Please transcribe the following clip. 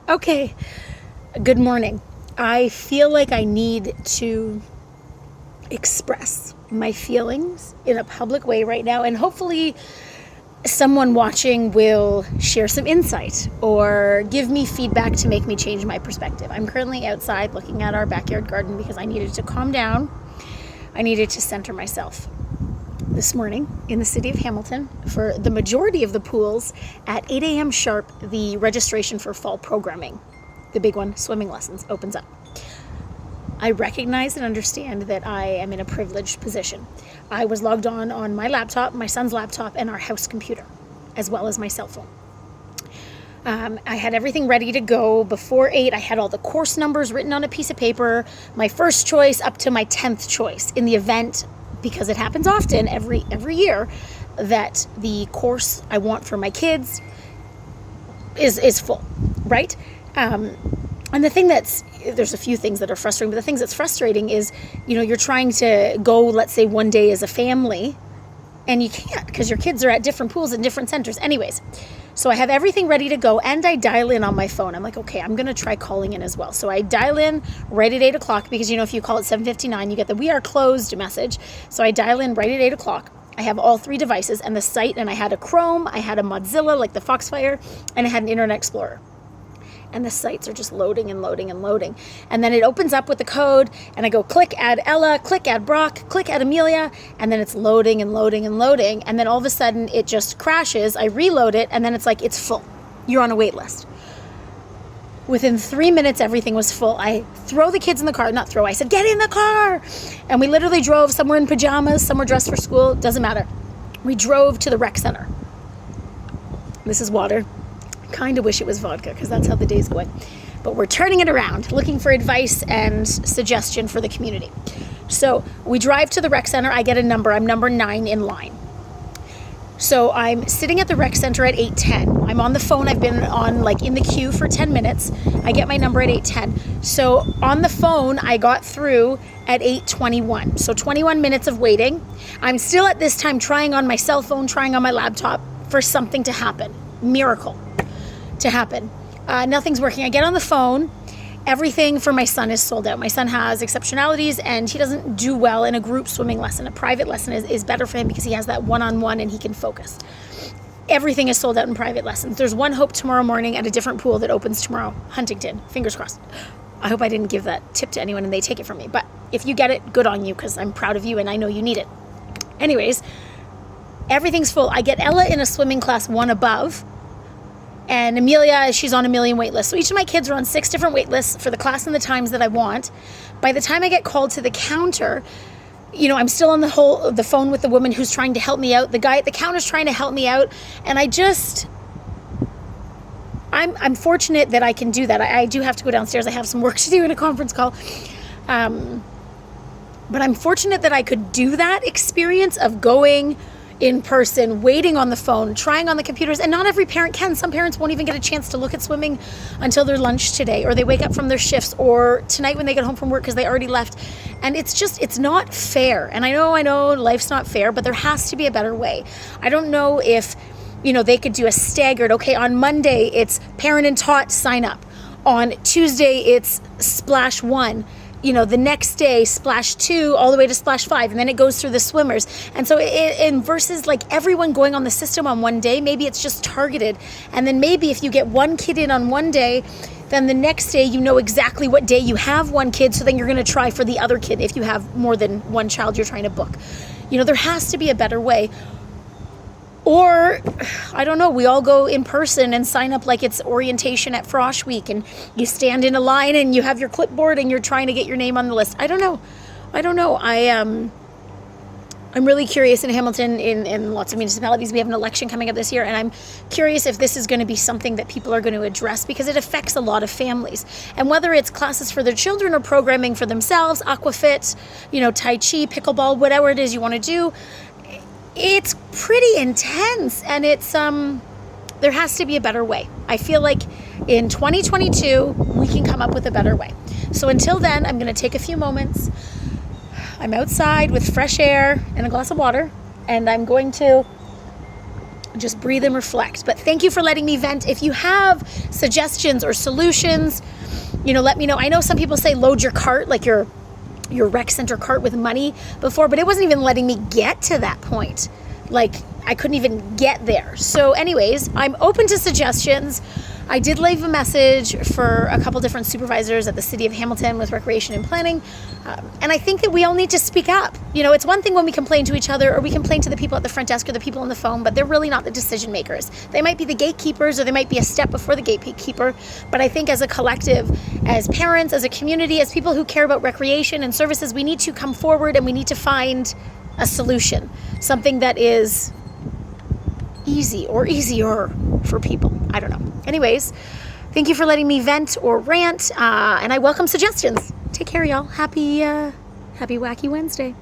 Okay, good morning. I feel like I need to express my feelings in a public way right now, and hopefully someone watching will share some insight or give me feedback to make me change my perspective. I'm currently outside looking at our backyard garden because I needed to calm down. I needed to center myself. This morning in the city of Hamilton, for the majority of the pools, at 8 a.m. sharp, the registration for fall programming, the big one, swimming lessons, opens up. I recognize and understand that I am in a privileged position. I was logged on my laptop, my son's laptop, and our house computer, as well as my cell phone. I had everything ready to go before 8. I had all the course numbers written on a piece of paper, my first choice up to my 10th choice in the event, because it happens often every year, that the course I want for my kids is full, right? And the thing there's a few things that are frustrating, but the things that's frustrating is, you're trying to go, let's say, one day as a family, and you can't because your kids are at different pools in different centers. Anyways, so I have everything ready to go, and I dial in on my phone. I'm like, okay, I'm going to try calling in as well. So I dial in right at 8 o'clock because, if you call at 7:59, you get the "we are closed" message. So I dial in right at 8 o'clock. I have all 3 devices and the site, and I had a Chrome, I had a Mozilla, like the Foxfire, and I had an Internet Explorer. And the sites are just loading and loading and loading. And then it opens up with the code, and I go click add Ella, click add Brock, click add Amelia, and then it's loading and loading and loading. And then all of a sudden it just crashes. I reload it, and then it's like, it's full. You're on a wait list. Within 3 minutes, everything was full. I throw the kids in the car. I said, get in the car. And we literally drove. Some were in pajamas, some were dressed for school. Doesn't matter. We drove to the rec center. This is water. Kind of wish it was vodka because that's how the day's going. But we're turning it around, looking for advice and suggestion for the community. So we drive to the rec center. I get a number. I'm number 9 in line. So I'm sitting at the rec center at 8:10. I'm on the phone. I've been on in the queue for 10 minutes. I get my number at 8:10. So on the phone, I got through at 8:21. So 21 minutes of waiting. I'm still at this time trying on my cell phone, trying on my laptop for something to happen. Miracle to happen. Nothing's working. I get on the phone. Everything for my son is sold out. My son has exceptionalities, and he doesn't do well in a group swimming lesson. A private lesson is better for him because he has that one-on-one and he can focus. Everything is sold out in private lessons. There's one hope tomorrow morning at a different pool that opens tomorrow. Huntington. Fingers crossed. I hope I didn't give that tip to anyone and they take it from me. But if you get it, good on you, because I'm proud of you and I know you need it. Anyways, everything's full. I get Ella in a swimming class 1 above. And Amelia, she's on a million wait lists. So each of my kids are on 6 different wait lists for the class and the times that I want. By the time I get called to the counter, I'm still on the phone with the woman who's trying to help me out. The guy at the counter is trying to help me out. And I'm fortunate that I can do that. I do have to go downstairs. I have some work to do in a conference call. But I'm fortunate that I could do that experience of going in person, waiting on the phone, trying on the computers, and not every parent can. Some parents won't even get a chance to look at swimming until their lunch today, or they wake up from their shifts, or tonight when they get home from work because they already left. And it's not fair. And I know life's not fair, but there has to be a better way. I don't know if, they could do a staggered, okay, on Monday it's parent and taught sign up. On Tuesday it's splash 1. The next day, splash 2 all the way to splash 5, and then it goes through the swimmers. And so versus everyone going on the system on one day, maybe it's just targeted. And then maybe if you get one kid in on one day, then the next day exactly what day you have one kid, so then you're going to try for the other kid if you have more than one child you're trying to book. There has to be a better way. Or, I don't know, we all go in person and sign up like it's orientation at Frosh Week, and you stand in a line and you have your clipboard and you're trying to get your name on the list. I don't know. I'm really curious in Hamilton, in lots of municipalities. We have an election coming up this year, and I'm curious if this is going to be something that people are going to address, because it affects a lot of families. And whether it's classes for their children or programming for themselves, aquafit, Tai Chi, pickleball, whatever it is you want to do, it's pretty intense, and there has to be a better way. I feel like in 2022, we can come up with a better way. So until then, I'm going to take a few moments. I'm outside with fresh air and a glass of water, and I'm going to just breathe and reflect. But thank you for letting me vent. If you have suggestions or solutions, let me know. I know some people say load your cart, like your rec center cart with money before, but it wasn't even letting me get to that point. Like I couldn't even get there. So anyways, I'm open to suggestions. I did leave a message for a couple different supervisors at the City of Hamilton with Recreation and Planning. And I think that we all need to speak up. It's one thing when we complain to each other or we complain to the people at the front desk or the people on the phone, but they're really not the decision makers. They might be the gatekeepers or they might be a step before the gatekeeper. But I think as a collective, as parents, as a community, as people who care about recreation and services, we need to come forward and we need to find a solution, something that is easy or easier for people. I don't know. Anyways, thank you for letting me vent or rant, and I welcome suggestions. Take care, y'all. Happy Wacky Wednesday.